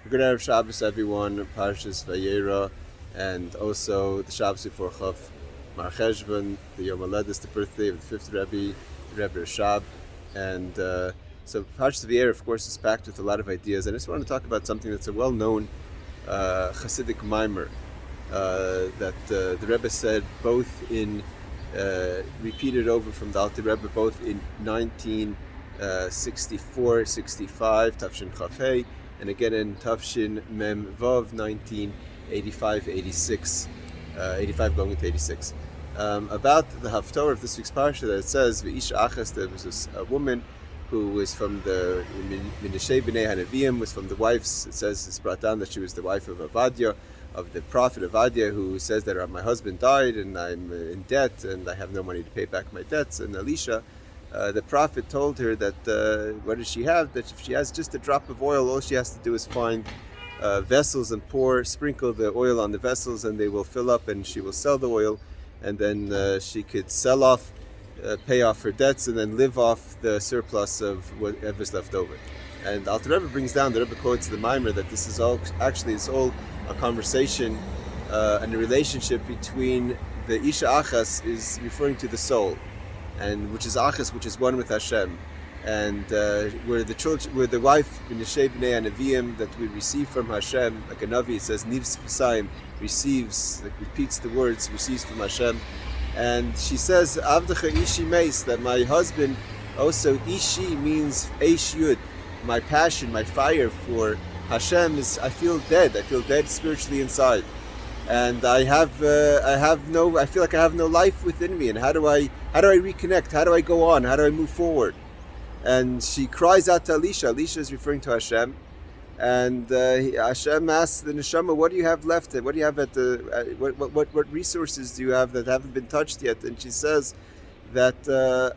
Good Erev Shabbos, everyone. Parshas Vayera, and also the Shabbos before Chav Mar Cheshvan, the Yom Haledes, the birthday of the fifth Rebbe, the Rebbe Rashab, and so Parshas Vayera, of course, is packed with a lot of ideas. And I just want to talk about something that's a well-known Hasidic mimer that the Rebbe said both in repeated over from the Alter Rebbe both in 1964, 65, Tafshin Chafei, and again in Tafshin Mem Vav 1985, 86, 85 going into 86. About the Haftorah of this week's parsha, that it says V'isha Achas, there was a woman who was from the Minashei B'nei Hanavim, was from the wives. It says it's brought down that she was the wife of Avadia, of the prophet Avadia, who says that my husband died and I'm in debt and I have no money to pay back my debts. And Elisha, the prophet, told her that what does she have? That if she has just a drop of oil, all she has to do is find vessels and sprinkle the oil on the vessels, and they will fill up, and she will sell the oil, and then she could sell off, pay off her debts, and then live off the surplus of whatever's left over. And Alter Rebbe brings down, the Rebbe quotes the Mimer, that this is all actually it's all a conversation and a relationship between the Isha Achas is referring to the soul, and which is Achas, which is one with Hashem, and where the children, where the wife Minashei B'nei Hanavim that we receive from Hashem, like a Navi, it says Nivs V'sayim, receives, like repeats the words, receives from Hashem, and she says Avdecha Ishi Meis, that my husband, also Ishi means Eish Yud, my passion, my fire for Hashem is, I feel dead spiritually inside, and I feel like I have no life within me. And how do I reconnect? How do I go on? How do I move forward? And she cries out to Elisha. Elisha is referring to Hashem, and Hashem asks the neshama, "What do you have left? What do you have at the? What resources do you have that haven't been touched yet?" And she says that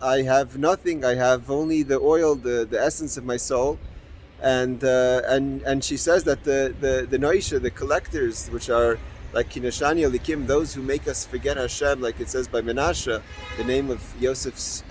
I have nothing. I have only the oil, the essence of my soul. And she says that the Noisha, the collectors, which are like Kinashani Alikim, those who make us forget Hashem, like it says by Menashe, the name of Yosef's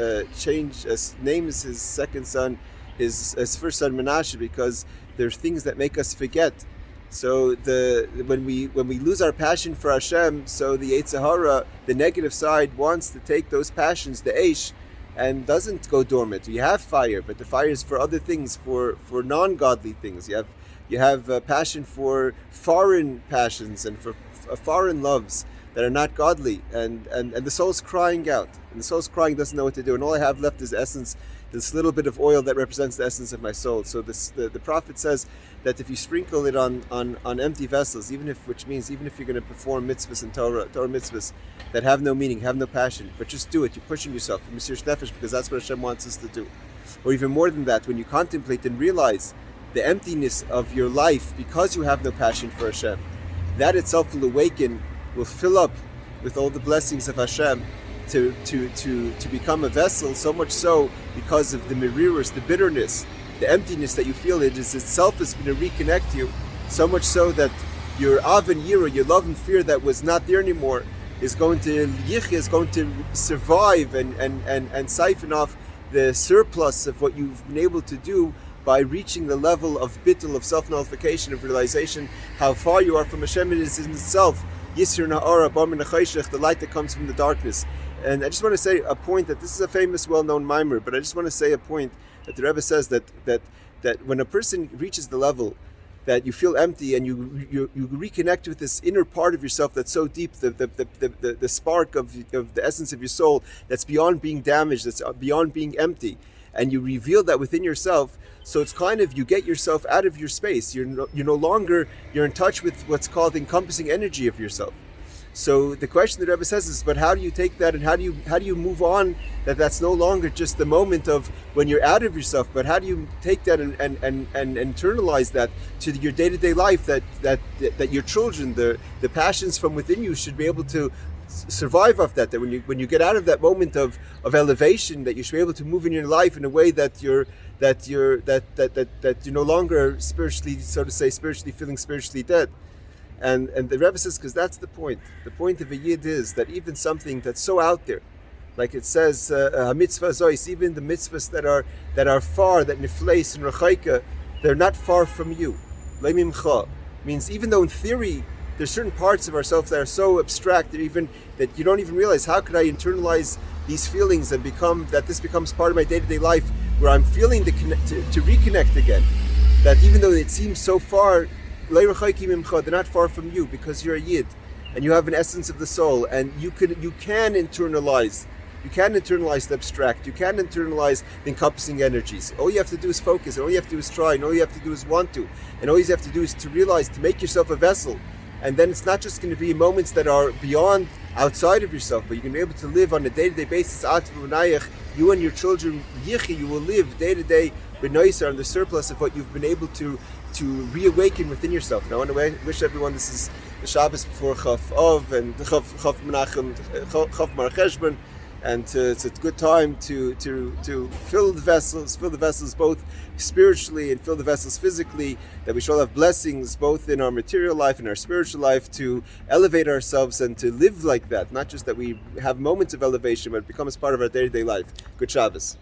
names his second son, his first son Menashe, because there's things that make us forget. So when we lose our passion for Hashem, so the Yetzer Hara, the negative side, wants to take those passions, the Eish, and doesn't go dormant. You have fire, but the fire is for other things, for non-godly things. You have passion for foreign passions and for foreign loves that are not godly, and the soul's crying out, and the soul's crying, doesn't know what to do, and all I have left is essence, this little bit of oil that represents the essence of my soul. So the prophet says that if you sprinkle it on empty vessels, which means even if you're going to perform mitzvahs and Torah mitzvahs that have no meaning, have no passion, but just do it, you're pushing yourself, Mesiras Nefesh, because that's what Hashem wants us to do. Or even more than that, when you contemplate and realize the emptiness of your life because you have no passion for Hashem, that itself will awaken, will fill up with all the blessings of Hashem to become a vessel, so much so because of the merirus, the bitterness, the emptiness that you feel, it is itself is going to reconnect you, so much so that your av and yira, your love and fear that was not there anymore, is going to survive and siphon off the surplus of what you've been able to do by reaching the level of bittul, of self-nullification, of realization how far you are from Hashem. It is in itself Yisr Na'ara Bar Min HaChayshech, the light that comes from the darkness. And I just want to say a point, that this is a famous, well-known mimer, but I just want to say a point that the Rebbe says that when a person reaches the level that you feel empty and you reconnect with this inner part of yourself that's so deep, the spark of the essence of your soul that's beyond being damaged, that's beyond being empty, and you reveal that within yourself. So it's kind of, you get yourself out of your space. You're no longer in touch with what's called encompassing energy of yourself. So the question the Rebbe says is, but how do you take that, and how do you move on? That's no longer just the moment of when you're out of yourself, but how do you take that and internalize that to your day-to-day life? That your children, the passions from within you, should be able to survive off that. That when you get out of that moment of elevation, that you should be able to move in your life in a way that you're no longer spiritually, so to say, spiritually feeling spiritually dead. And the Rebbe says, because that's the point. The point of a Yid is that even something that's so out there, like it says, mitzvah zois, even the mitzvahs that are far, that nifleis and rechaika, they're not far from you. Leimimcha means even though in theory there's certain parts of ourselves that are so abstract that you don't even realize, how could I internalize these feelings and this becomes part of my day-to-day life, where I'm feeling to reconnect again. That even though it seems so far, they're not far from you, because you're a Yid and you have an essence of the soul, and you can internalize. You can internalize the abstract. You can internalize the encompassing energies. All you have to do is focus, and all you have to do is try, and all you have to do is want to, and all you have to do is to realize, to make yourself a vessel. And then it's not just going to be moments that are beyond, outside of yourself, but you're going to be able to live on a day-to-day basis. You and your children, you will live day-to-day b'noiser, on the surplus of what you've been able to reawaken within yourself. And I want to wish everyone, this is the Shabbos before Chaf Av and the Chaf Menachem, Chaf Mar Cheshbon, and it's a good time to fill the vessels both spiritually and fill the vessels physically, that we shall have blessings both in our material life and our spiritual life, to elevate ourselves and to live like that. Not just that we have moments of elevation, but it becomes part of our day-to-day life. Good Shabbos.